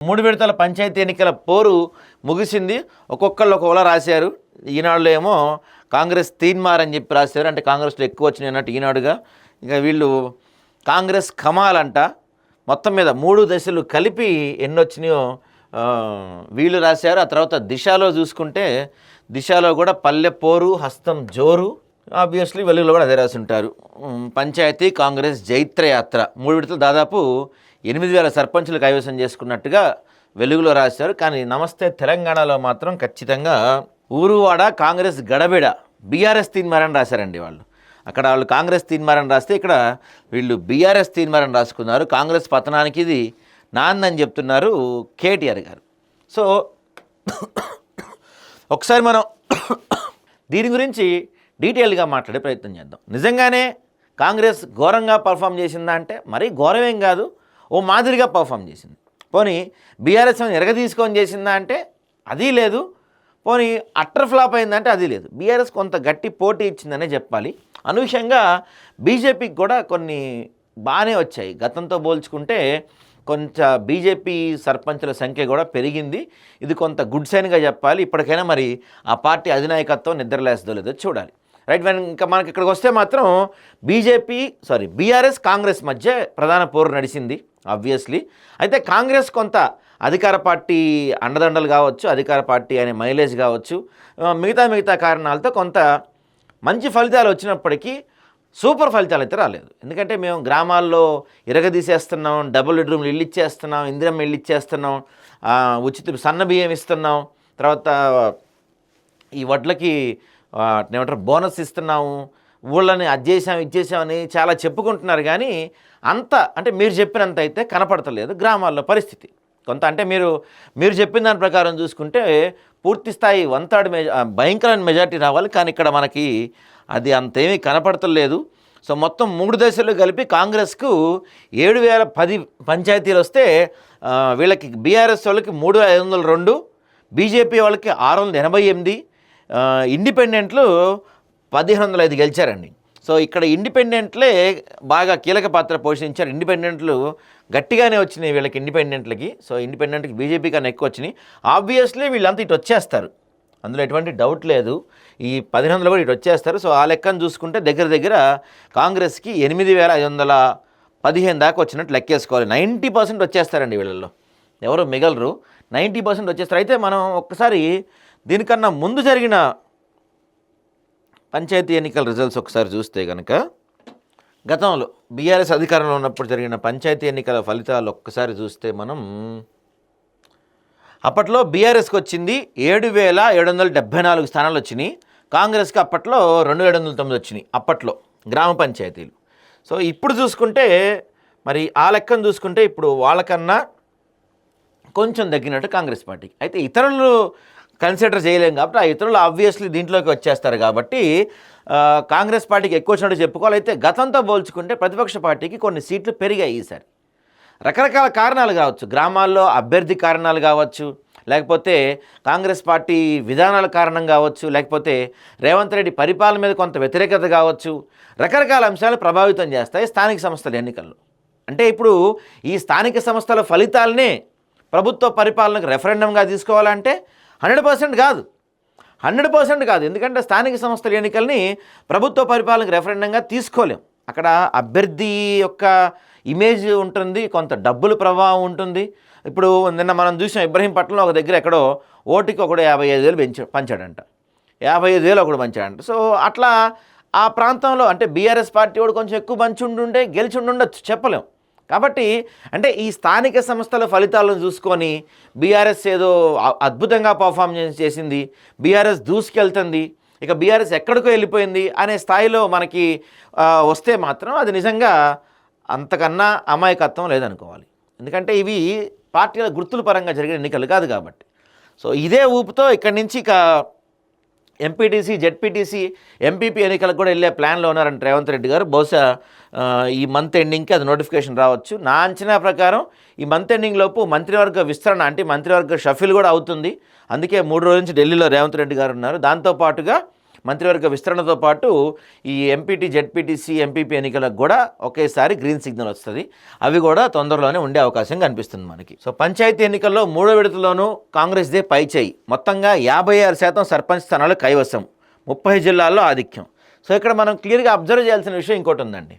3 విడతల పంచాయతీ ఎన్నికల పోరు ముగిసింది. ఒక్కొక్కళ్ళు ఒక్కొక్కలా రాశారు. ఈనాడులో ఏమో కాంగ్రెస్ తీన్మార్ అని చెప్పి రాశారు, అంటే కాంగ్రెస్లో ఎక్కువ వచ్చినాయి అన్నట్టు ఈనాడుగా. ఇక వీళ్ళు కాంగ్రెస్ కమాలంట. మొత్తం మీద 3 దశలు కలిపి ఎన్ని వచ్చినాయో వీళ్ళు రాశారు. ఆ తర్వాత దిశలో చూసుకుంటే దిశలో కూడా పల్లె పోరు హస్తం జోరు, ఆబ్వియస్లీ వెలుగులో కూడా అదే రాసి ఉంటారు. పంచాయతీ కాంగ్రెస్ జైత్రయాత్ర 3 విడతలు దాదాపు 8,000 సర్పంచులు కైవసం చేసుకున్నట్టుగా వెలుగులో రాశారు. కానీ నమస్తే తెలంగాణలో మాత్రం ఖచ్చితంగా ఊరువాడ కాంగ్రెస్ గడబిడ బీఆర్ఎస్ తీన్మారని రాశారండి. అక్కడ వాళ్ళు కాంగ్రెస్ తీన్మారని రాస్తే ఇక్కడ వీళ్ళు బీఆర్ఎస్ తీన్మారని రాసుకున్నారు. కాంగ్రెస్ పతనానికి ఇది నాందని చెప్తున్నారు కేటీఆర్ గారు. సో ఒకసారి మనం దీని గురించి డీటెయిల్గా మాట్లాడే ప్రయత్నం చేద్దాం. నిజంగానే కాంగ్రెస్ ఘోరంగా పర్ఫామ్ చేసిందా అంటే మరీ ఘోరమేం కాదు, ఓ మాదిరిగా పర్ఫామ్ చేసింది. పోనీ బీఆర్ఎస్ ఎరగదీసుకొని చేసిందా అంటే అది లేదు, పోనీ అట్టర్ ఫ్లాప్ అయిందంటే అది లేదు. బీఆర్ఎస్ కొంత గట్టి పోటీ ఇచ్చిందనే చెప్పాలి. అనూహ్యంగా బీజేపీకి కూడా కొన్ని బాగానే వచ్చాయి. గతంతో పోల్చుకుంటే కొంచెం బీజేపీ సర్పంచుల సంఖ్య కూడా పెరిగింది. ఇది కొంత గుడ్ సైన్గా చెప్పాలి. ఇప్పటికైనా మరి ఆ పార్టీ అధినాయకత్వం నిద్రలేస్తుందో లేదో చూడాలి. రైట్. ఇంకా మనకి ఇక్కడికి వస్తే మాత్రం బీఆర్ఎస్ కాంగ్రెస్ మధ్య ప్రధాన పోరు నడిచింది ఆబ్వియస్లీ. అయితే కాంగ్రెస్ కొంత అధికార పార్టీ అండదండలు కావచ్చు, అధికార పార్టీ అనే మైలేజ్ కావచ్చు, మిగతా కారణాలతో కొంత మంచి ఫలితాలు వచ్చినప్పటికీ సూపర్ ఫలితాలు అయితే రాలేదు. ఎందుకంటే మేము గ్రామాల్లో ఇరగదీసేస్తున్నాం, డబుల్ బెడ్రూమ్లు ఇల్లు ఇచ్చేస్తున్నాం, ఇందిరమ్మ ఇల్లు ఇచ్చేస్తున్నాం, ఉచిత సన్న బియ్యం ఇస్తున్నాం, తర్వాత ఈ వడ్లకి ఏమంటారు బోనస్ ఇస్తున్నాము, ఊళ్ళని అది ఇచ్చేసామని చాలా చెప్పుకుంటున్నారు. కానీ అంత అంటే మీరు చెప్పినంత అయితే కనపడతలేదు గ్రామాల్లో పరిస్థితి. కొంత అంటే మీరు చెప్పిన దాని ప్రకారం చూసుకుంటే పూర్తి స్థాయి భయంకరమైన మెజార్టీ రావాలి. కానీ ఇక్కడ మనకి అది అంతేమీ కనపడతలేదు. సో మొత్తం 3 దశలు కలిపి కాంగ్రెస్కు 7,010 పంచాయతీలు వస్తే వీళ్ళకి బీఆర్ఎస్ వాళ్ళకి 3,502, బీజేపీ వాళ్ళకి 688, ఇండిపెండెంట్లు 1,505 గెలిచారండి. సో ఇక్కడ ఇండిపెండెంట్లే బాగా కీలక పాత్ర పోషించారు. ఇండిపెండెంట్లు గట్టిగానే వచ్చినాయి వీళ్ళకి ఇండిపెండెంట్లకి. సో ఇండిపెండెంట్కి బీజేపీ కన్నా ఎక్కువ వచ్చినాయి. ఆబ్వియస్లీ వీళ్ళంతా ఇటు వచ్చేస్తారు, అందులో ఎటువంటి డౌట్ లేదు. ఈ 1,500 కూడా ఇటు వచ్చేస్తారు. సో ఆ లెక్కను చూసుకుంటే దగ్గర కాంగ్రెస్కి 8,515 దాకా వచ్చినట్టు లెక్కేసుకోవాలి. 90% వచ్చేస్తారండి వీళ్ళల్లో, ఎవరు మిగలరు, 90% వచ్చేస్తారు. అయితే మనం ఒక్కసారి దీనికన్నా ముందు జరిగిన పంచాయతీ ఎన్నికల రిజల్ట్స్ ఒకసారి చూస్తే కనుక గతంలో బీఆర్ఎస్ అధికారంలో ఉన్నప్పుడు జరిగిన పంచాయతీ ఎన్నికల ఫలితాలు ఒక్కసారి చూస్తే మనం అప్పట్లో బీఆర్ఎస్కి వచ్చింది 7,774 స్థానాలు వచ్చినాయి. కాంగ్రెస్కి అప్పట్లో 2,709 వచ్చినాయి అప్పట్లో గ్రామ పంచాయతీలు. సో ఇప్పుడు చూసుకుంటే మరి ఆ లెక్కను చూసుకుంటే ఇప్పుడు వాళ్ళకన్నా కొంచెం తగ్గినట్టు కాంగ్రెస్ పార్టీకి. అయితే ఇతరులు కన్సిడర్ చేయలేం కాబట్టి ఆ ఇతరులు ఆబ్వియస్లీ దీంట్లోకి వచ్చేస్తారు. కాబట్టి కాంగ్రెస్ పార్టీకి ఎక్కువ వచ్చినట్టు చెప్పుకోవాలి. అయితే గతంతో పోల్చుకుంటే ప్రతిపక్ష పార్టీకి కొన్ని సీట్లు పెరిగాయి ఈసారి. రకరకాల కారణాలు కావచ్చు, గ్రామాల్లో అభ్యర్థి కారణాలు కావచ్చు, లేకపోతే కాంగ్రెస్ పార్టీ విధానాల కారణం కావచ్చు, లేకపోతే రేవంత్ రెడ్డి పరిపాలన మీద కొంత వ్యతిరేకత కావచ్చు, రకరకాల అంశాలు ప్రభావితం చేస్తాయి స్థానిక సంస్థల ఎన్నికల్లో. అంటే ఇప్పుడు ఈ స్థానిక సంస్థల ఫలితాలనే ప్రభుత్వ పరిపాలనకు రెఫరెండంగా తీసుకోవాలంటే 100% కాదు, 100% కాదు. ఎందుకంటే స్థానిక సంస్థల ఎన్నికల్ని ప్రభుత్వ పరిపాలనకు రెఫరెండంగా తీసుకోలేం. అక్కడ అభ్యర్థి యొక్క ఇమేజ్ ఉంటుంది, కొంత డబ్బుల ప్రభావం ఉంటుంది. ఇప్పుడు నిన్న మనం చూసాం ఇబ్రహీంపట్నంలో ఒక దగ్గర ఎక్కడో ఓటుకి ఒకడు 55,000 పంచాడంట, 55,000 ఒకడు పంచాడంట. సో అట్లా ఆ ప్రాంతంలో అంటే బీఆర్ఎస్ పార్టీ వాడు కొంచెం ఎక్కువ పంచి ఉండుంటే గెలిచి ఉండొచ్చు, చెప్పలేం. కాబట్టి అంటే ఈ స్థానిక సంస్థల ఫలితాలను చూసుకొని బీఆర్ఎస్ ఏదో అద్భుతంగా పర్ఫామ్ చేసింది, బీఆర్ఎస్ దూసుకెళ్తుంది, ఇక బీఆర్ఎస్ ఎక్కడికో వెళ్ళిపోయింది అనే స్థాయిలో మనకి వస్తే మాత్రం అది నిజంగా అంతకన్నా అమాయకత్వం లేదనుకోవాలి. ఎందుకంటే ఇవి పార్టీల గుర్తుల పరంగా జరిగిన ఎన్నికలు కాదు కాబట్టి. సో ఇదే ఊపుతో ఇక్కడి నుంచి ఇక ఎంపీటీసీ, జెడ్పీటీసీ, ఎంపీపీ ఎన్నికలకు కూడా వెళ్ళే ప్లాన్లో ఉన్నారంట రేవంత్ రెడ్డి గారు. బహుశా ఈ మంత్ ఎండింగ్కి అది నోటిఫికేషన్ రావచ్చు. నా అంచనా ప్రకారం ఈ మంత్ ఎండింగ్ లోపు మంత్రివర్గ విస్తరణ అంటే మంత్రివర్గ షఫిల్ కూడా అవుతుంది. అందుకే 3 రోజుల నుంచి ఢిల్లీలో రేవంత్ రెడ్డి గారు ఉన్నారు. దాంతోపాటుగా మంత్రివర్గ విస్తరణతో పాటు ఈ ఎంపీటీ జెడ్పీటీసీ ఎంపీపీ ఎన్నికలకు కూడా ఒకేసారి గ్రీన్ సిగ్నల్ వస్తుంది. అవి కూడా తొందరలోనే ఉండే అవకాశం కనిపిస్తుంది మనకి. సో పంచాయతీ ఎన్నికల్లో 3వ విడతలోనూ కాంగ్రెస్దే పై చేయి. మొత్తంగా 56% సర్పంచ్ స్థానాలు కైవసం, 30 జిల్లాల్లో ఆధిక్యం. సో ఇక్కడ మనం క్లియర్గా అబ్జర్వ్ చేయాల్సిన విషయం ఇంకోటి ఉందండి.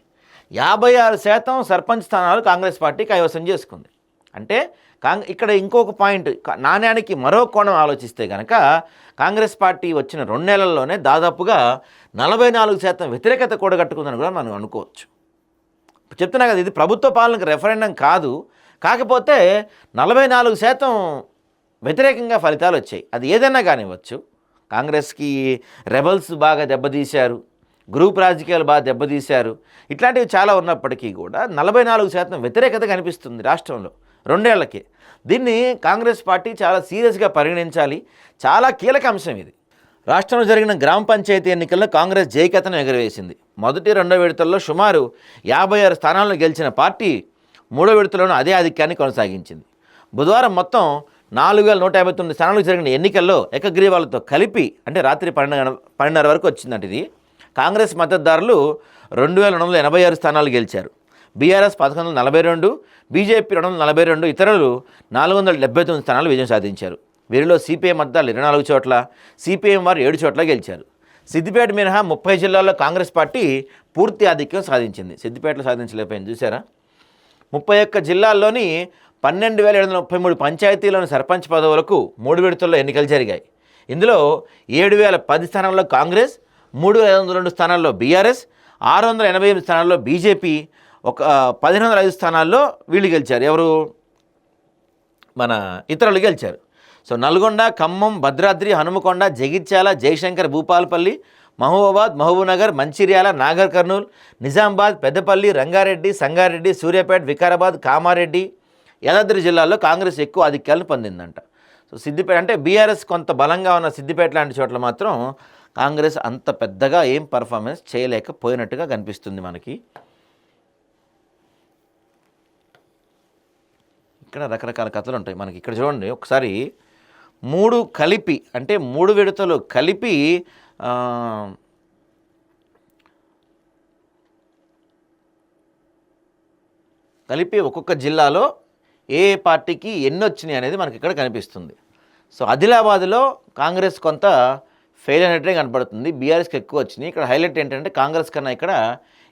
56% సర్పంచ్ స్థానాలు కాంగ్రెస్ పార్టీ కైవసం చేసుకుంది. అంటే ఇక్కడ ఇంకొక పాయింట్, నాణ్యానికి మరో కోణం ఆలోచిస్తే కనుక కాంగ్రెస్ పార్టీ వచ్చిన 2 నెలల్లోనే దాదాపుగా 44% వ్యతిరేకత కూడగట్టుకుందని కూడా మనం అనుకోవచ్చు. చెప్తున్నా కదా, ఇది ప్రభుత్వ పాలనకు రెఫరెండం కాదు, కాకపోతే 44% వ్యతిరేకంగా ఫలితాలు వచ్చాయి. అది ఏదైనా కానివ్వచ్చు. కాంగ్రెస్కి రెబల్స్ బాగా దెబ్బతీశారు, గ్రూప్ రాజకీయాలు బాగా దెబ్బతీశారు, ఇట్లాంటివి చాలా ఉన్నప్పటికీ కూడా 44% వ్యతిరేకత కనిపిస్తుంది రాష్ట్రంలో 2 ఏళ్లకి. దీన్ని కాంగ్రెస్ పార్టీ చాలా సీరియస్గా పరిగణించాలి. చాలా కీలక అంశం ఇది. రాష్ట్రంలో జరిగిన గ్రామ పంచాయతీ ఎన్నికల్లో కాంగ్రెస్ జయకథను ఎగురవేసింది. మొదటి 2వ విడతల్లో సుమారు 56 స్థానాలను గెలిచిన పార్టీ 3వ విడతలోనూ అదే ఆధిక్యాన్ని కొనసాగించింది. బుధవారం మొత్తం 4159 స్థానాలకు జరిగిన ఎన్నికల్లో ఏకగ్రీవాలతో కలిపి, అంటే రాత్రి 12:30 వరకు వచ్చిందంటే ఇది, కాంగ్రెస్ మద్దతుదారులు 2286 స్థానాలు గెలిచారు. బీఆర్ఎస్ 1142, బీజేపీ 242, ఇతరులు 479 స్థానాలు విజయం సాధించారు. వీరిలో సిపిఐ మద్దతులు 24 చోట్ల, సిపిఎం వారు 7 చోట్ల గెలిచారు. సిద్దిపేట మినహా 30 జిల్లాల్లో కాంగ్రెస్ పార్టీ పూర్తి ఆధిక్యం సాధించింది. సిద్దిపేటలో సాధించలేకపోయింది చూసారా. 31 జిల్లాల్లోని 12,733 పంచాయతీలోని సర్పంచ్ పదవులకు 3 విడతల్లో ఎన్నికలు జరిగాయి. ఇందులో 7,010 స్థానాల్లో కాంగ్రెస్, 3,502 స్థానాల్లో బీఆర్ఎస్, 688 స్థానాల్లో బీజేపీ, 1,505 స్థానాల్లో వీళ్ళు గెలిచారు. ఎవరు? మన ఇతరులు గెలిచారు. సో నల్గొండ, ఖమ్మం, భద్రాద్రి, హనుమకొండ, జగిత్యాల, జయశంకర్, భూపాలపల్లి, మహబూబాబాద్, మహబూబ్నగర్, మంచిర్యాల, నాగర్ కర్నూల్, నిజామాబాద్, పెద్దపల్లి, రంగారెడ్డి, సంగారెడ్డి, సూర్యాపేట, వికారాబాద్, కామారెడ్డి, యాదాద్రి జిల్లాల్లో కాంగ్రెస్ ఎక్కువ ఆధిక్యాలను పొందిందంట. సో సిద్దిపేట అంటే బీఆర్ఎస్ కొంత బలంగా ఉన్న సిద్దిపేట లాంటి చోట్ల మాత్రం కాంగ్రెస్ అంత పెద్దగా ఏం పర్ఫార్మెన్స్ చేయలేకపోయినట్టుగా కనిపిస్తుంది మనకి. ఇక్కడ రకరకాల కథలు ఉంటాయి మనకి. ఇక్కడ చూడండి ఒకసారి, 3 కలిపి, అంటే 3 విడతలు కలిపి ఒక్కొక్క జిల్లాలో ఏ పార్టీకి ఎన్ని వచ్చినాయి అనేది మనకి ఇక్కడ కనిపిస్తుంది. సో ఆదిలాబాద్లో కాంగ్రెస్ కొంత ఫెయిల్ అయినట్టే కనపడుతుంది, బీఆర్ఎస్కి ఎక్కువ వచ్చినాయి. ఇక్కడ హైలైట్ ఏంటంటే కాంగ్రెస్ కన్నా ఇక్కడ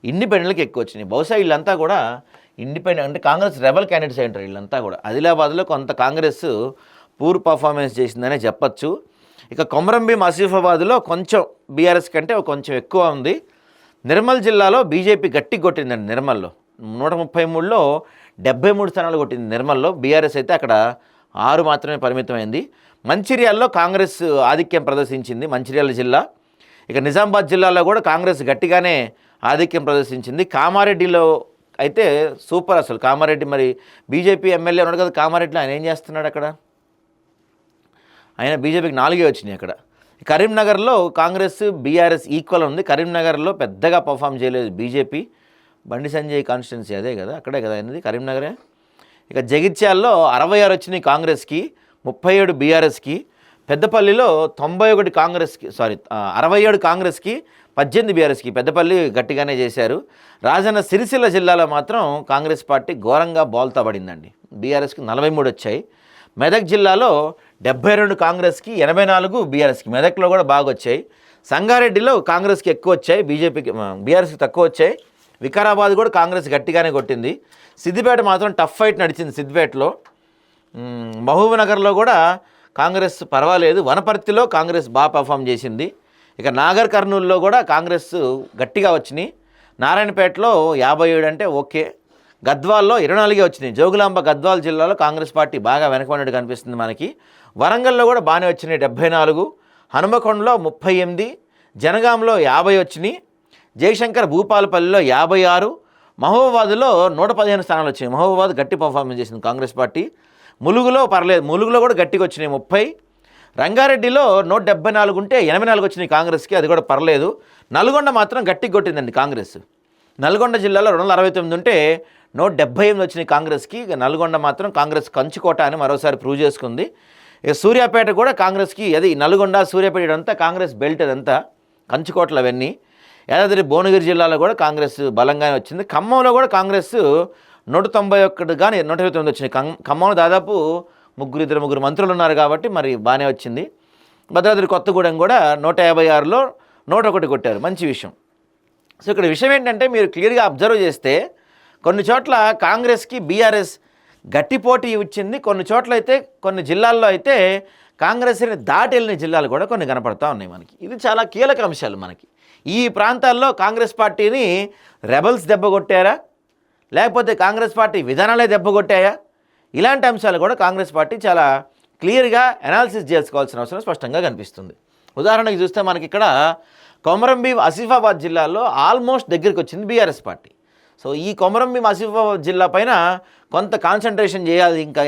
ఇండిపెండెంట్కి ఎక్కువ వచ్చినాయి. బహుశా వీళ్ళంతా కూడా ఇండిపెండెంట్, అంటే కాంగ్రెస్ రెబల్ క్యాండిడేట్స్ అంటారు వీళ్ళంతా కూడా. ఆదిలాబాద్లో కొంత కాంగ్రెస్ పూర్ పర్ఫార్మెన్స్ చేసిందనే చెప్పచ్చు. ఇక కొమరంభీం, ఆసిఫాబాద్లో కొంచెం బీఆర్ఎస్ కంటే కొంచెం ఎక్కువ ఉంది. నిర్మల్ జిల్లాలో బీజేపీ గట్టి కొట్టిందండి. నిర్మల్లో 133లో 73 స్థానాలు కొట్టింది నిర్మల్లో. బీఆర్ఎస్ అయితే అక్కడ 6 మాత్రమే పరిమితమైంది. మంచిర్యాలలో కాంగ్రెస్ ఆధిక్యం ప్రదర్శించింది, మంచిర్యాల జిల్లా. ఇక నిజామాబాద్ జిల్లాలో కూడా కాంగ్రెస్ గట్టిగానే ఆధిక్యం ప్రదర్శించింది. కామారెడ్డిలో అయితే సూపర్ అసలు. కామారెడ్డి మరి బీజేపీ ఎమ్మెల్యే ఉన్నాడు కదా కామారెడ్డిలో, ఆయన ఏం చేస్తున్నాడు అక్కడ? ఆయన బీజేపీకి 4 వచ్చినాయి అక్కడ. కరీంనగర్లో కాంగ్రెస్ బీఆర్ఎస్ ఈక్వల్ ఉంది. కరీంనగర్లో పెద్దగా పర్ఫామ్ చేయలేదు బీజేపీ. బండి సంజయ్ కాన్స్టిట్యున్సీ అదే కదా, అక్కడే కదా అయినది, కరీంనగరే. ఇక జగిత్యాల్లో 66 వచ్చినాయి కాంగ్రెస్కి, 37 బీఆర్ఎస్కి. పెద్దపల్లిలో 91 కాంగ్రెస్కి, 67 కాంగ్రెస్కి, 18 బీఆర్ఎస్కి. పెద్దపల్లి గట్టిగానే చేశారు. రాజన్న సిరిసిల్ల జిల్లాలో మాత్రం కాంగ్రెస్ పార్టీ ఘోరంగా బోల్తా పడిందండి. బీఆర్ఎస్కి 43 వచ్చాయి. మెదక్ జిల్లాలో 72 కాంగ్రెస్కి, 84 బీఆర్ఎస్కి. మెదక్లో కూడా బాగా వచ్చాయి. సంగారెడ్డిలో కాంగ్రెస్కి ఎక్కువ వచ్చాయి, బీఆర్ఎస్కి తక్కువ వచ్చాయి. వికారాబాద్ కూడా కాంగ్రెస్ గట్టిగానే కొట్టింది. సిద్దిపేట మాత్రం టఫ్ ఫైట్ నడిచింది సిద్దిపేటలో. మహబూబ్నగర్లో కూడా కాంగ్రెస్ పర్వాలేదు. వనపర్తిలో కాంగ్రెస్ బాగా పర్ఫామ్ చేసింది. ఇక నాగర్ కర్నూల్లో కూడా కాంగ్రెస్ గట్టిగా వచ్చినాయి. నారాయణపేటలో 57 అంటే ఓకే. గద్వాల్లో 24 వచ్చినాయి. జోగులాంబ గద్వాల్ జిల్లాలో కాంగ్రెస్ పార్టీ బాగా వెనకబడినట్టు కనిపిస్తుంది మనకి. వరంగల్లో కూడా బాగానే వచ్చినాయి, 74. హనుమకొండలో 38, జనగాంలో 50 వచ్చినాయి. జయశంకర్, భూపాలపల్లిలో 56, మహబూబాబాద్లో 115 స్థానాలు వచ్చినాయి. మహబూబాబాద్ గట్టి పర్ఫార్మెన్స్ చేసింది కాంగ్రెస్ పార్టీ. ములుగులో పర్లేదు, ములుగులో కూడా గట్టిగా వచ్చినాయి 30. రంగారెడ్డిలో 174 ఉంటే 84 వచ్చినాయి కాంగ్రెస్కి, అది కూడా పర్లేదు. నల్గొండ మాత్రం గట్టిగా కొట్టిందండి కాంగ్రెస్. నల్గొండ జిల్లాలో 269 ఉంటే 178 వచ్చినాయి కాంగ్రెస్కి. ఇక నల్గొండ మాత్రం కాంగ్రెస్ కంచుకోట అని మరోసారి ప్రూవ్ చేసుకుంది. ఇక సూర్యాపేట కూడా కాంగ్రెస్కి, అది నల్గొండ, సూర్యాపేట ఇదంతా కాంగ్రెస్ బెల్ట్, అదంతా కంచుకోటలు అవన్నీ. యాదాద్రి భువనగిరి జిల్లాలో కూడా కాంగ్రెస్ బలంగానే వచ్చింది. ఖమ్మంలో కూడా కాంగ్రెస్ 191 కానీ 129 వచ్చినాయి. ఖమ్మంలో దాదాపు ఇద్దరు ముగ్గురు మంత్రులు ఉన్నారు కాబట్టి మరి బాగానే వచ్చింది. భద్రాద్రి కొత్తగూడెం కూడా 156లో 101 కొట్టారు, మంచి విషయం. సో ఇక్కడ విషయం ఏంటంటే మీరు క్లియర్గా అబ్జర్వ్ చేస్తే కొన్ని చోట్ల కాంగ్రెస్కి బీఆర్ఎస్ గట్టి పోటీ ఇచ్చింది. కొన్ని చోట్ల అయితే కొన్ని జిల్లాల్లో అయితే కాంగ్రెస్ని దాటి వెళ్ళిన జిల్లాలు కూడా కొన్ని కనపడతా ఉన్నాయి మనకి. ఇది చాలా కీలక అంశాలు మనకి. ఈ ప్రాంతాల్లో కాంగ్రెస్ పార్టీని రెబల్స్ దెబ్బ కొట్టారా, లేకపోతే కాంగ్రెస్ పార్టీ విధానాలే దెబ్బ కొట్టాయా, ఇలాంటి అంశాలు కూడా కాంగ్రెస్ పార్టీ చాలా క్లియర్గా అనాలిసిస్ చేసుకోవాల్సిన అవసరం స్పష్టంగా కనిపిస్తుంది. ఉదాహరణకి చూస్తే మనకి ఇక్కడ కొమరంభీం ఆసిఫాబాద్ జిల్లాలో ఆల్మోస్ట్ దగ్గరికి వచ్చింది బీఆర్ఎస్ పార్టీ. సో ఈ కొమరంభీం ఆసిఫాబాద్ జిల్లా పైన కొంత కాన్సన్ట్రేషన్ చేయాలి. ఇంకా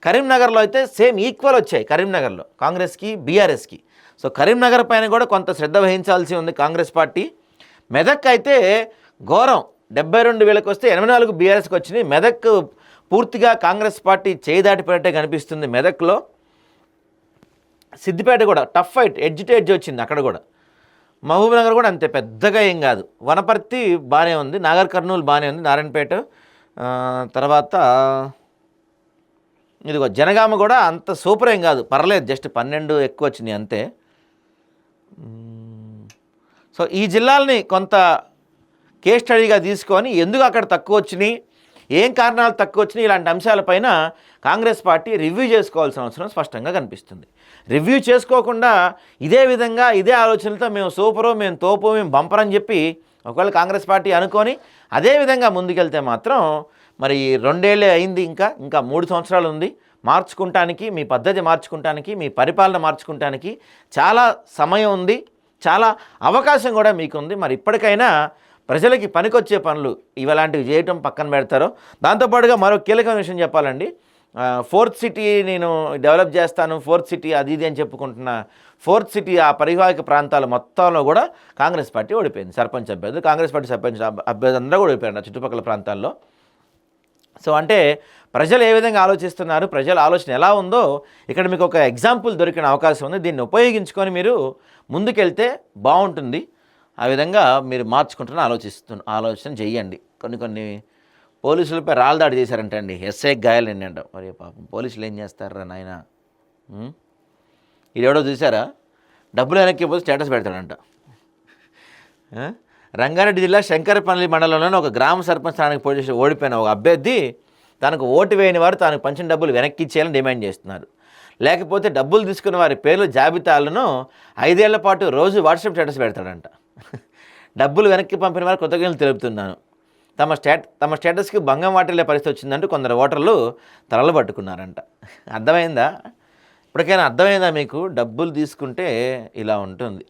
కరీంనగర్లో అయితే సేమ్ ఈక్వల్ వచ్చాయి, కరీంనగర్లో కాంగ్రెస్కి బీఆర్ఎస్కి. సో కరీంనగర్ పైన కూడా కొంత శ్రద్ధ వహించాల్సి ఉంది కాంగ్రెస్ పార్టీ. మెదక్ అయితే ఘోరం, 72,000 వస్తే 84 బీఆర్ఎస్కి వచ్చినాయి. మెదక్ పూర్తిగా కాంగ్రెస్ పార్టీ చేయి దాటిపోయినట్టే కనిపిస్తుంది మెదక్లో. సిద్దిపేట కూడా tough fight, edge to edge వచ్చింది అక్కడ కూడా. మహబూబ్ నగర్ కూడా అంతే, పెద్దగా ఏం కాదు. వనపర్తి బాగానే ఉంది, నాగర్ కర్నూలు బాగానే ఉంది, నారాయణపేట తర్వాత ఇదిగో జనగామ కూడా అంత సూపర్ ఏం కాదు, పర్లేదు, జస్ట్ 12 ఎక్కువ వచ్చినాయి అంతే. సో ఈ జిల్లాలని కొంత కేస్ స్టడీగా తీసుకొని ఎందుకు అక్కడ తక్కువ వచ్చినాయి, ఏం కారణాలు తక్కువ వచ్చినాయి, ఇలాంటి అంశాలపైన కాంగ్రెస్ పార్టీ రివ్యూ చేసుకోవాల్సిన అవసరం స్పష్టంగా కనిపిస్తుంది. రివ్యూ చేసుకోకుండా ఇదే విధంగా ఇదే ఆలోచనలతో మేము సూపరు, మేము తోపు, మేము బంపర్ అని చెప్పి ఒకవేళ కాంగ్రెస్ పార్టీ అనుకొని అదే విధంగా ముందుకెళ్తే మాత్రం మరి 2 ఏళ్ళే అయింది, ఇంకా 3 సంవత్సరాలు ఉంది మార్చుకుంటానికి, మీ పద్ధతి మార్చుకుంటానికి, మీ పరిపాలన మార్చుకుంటానికి చాలా సమయం ఉంది, చాలా అవకాశం కూడా మీకుంది. మరి ఇప్పటికైనా ప్రజలకి పనికొచ్చే పనులు ఇలాంటివి చేయటం పక్కన పెడతారో. దాంతోపాటుగా మరో కీలకమైన విషయం చెప్పాలండి. 4th సిటీ నేను డెవలప్ చేస్తాను, 4th సిటీ అది ఇది అని చెప్పుకుంటున్న 4th సిటీ ఆ పరివాహక ప్రాంతాల మొత్తంలో కూడా కాంగ్రెస్ పార్టీ ఓడిపోయింది. సర్పంచ్ అభ్యర్థులు, కాంగ్రెస్ పార్టీ సర్పంచ్ అభ్యర్థులు అందరూ కూడా ఓడిపోయారు చుట్టుపక్కల ప్రాంతాల్లో. సో అంటే ప్రజలు ఏ విధంగా ఆలోచిస్తున్నారు, ప్రజల ఆలోచన ఎలా ఉందో ఇక్కడ మీకు ఒక ఎగ్జాంపుల్ దొరికిన అవకాశం ఉంది. దీన్ని ఉపయోగించుకొని మీరు ముందుకెళ్తే బాగుంటుంది. ఆ విధంగా మీరు మార్చుకుంటున్న ఆలోచన చెయ్యండి. కొన్ని పోలీసులపై రాళ్ళదాడి చేశారంట అండి, ఎస్ఐకి గాయాలండి అంట. మరి పాపం పోలీసులు ఏం చేస్తారా నాయన. ఇది ఎవడో చూసారా, డబ్బులు వెనక్కి పోతే స్టేటస్ పెడతాడంట. రంగారెడ్డి జిల్లా శంకరపల్లి మండలంలోని ఒక గ్రామ సర్పంచ్ స్థానానికి పోటీ చేసి ఓడిపోయిన ఒక అభ్యర్థి తనకు ఓటు వేయని వారు తాను పంచిన డబ్బులు వెనక్కి ఇచ్చేయాలని డిమాండ్ చేస్తున్నారు. లేకపోతే డబ్బులు తీసుకున్న వారి పేర్లు జాబితాలను 5 ఏళ్ల పాటు రోజు వాట్సాప్ స్టేటస్ పెడతాడంట. డబ్బులు వెనక్కి పంపిన వారు కృతజ్ఞతలు తెలుపుతున్నాను. తమ స్టేటస్కి భంగం వాటిల్లే పరిస్థితి వచ్చిందంటూ కొందరు ఓటర్లు తలలు పట్టుకున్నారంట. అర్థమైందా? ఇప్పటికైనా అర్థమైందా మీకు? డబ్బులు తీసుకుంటే ఇలా ఉంటుంది.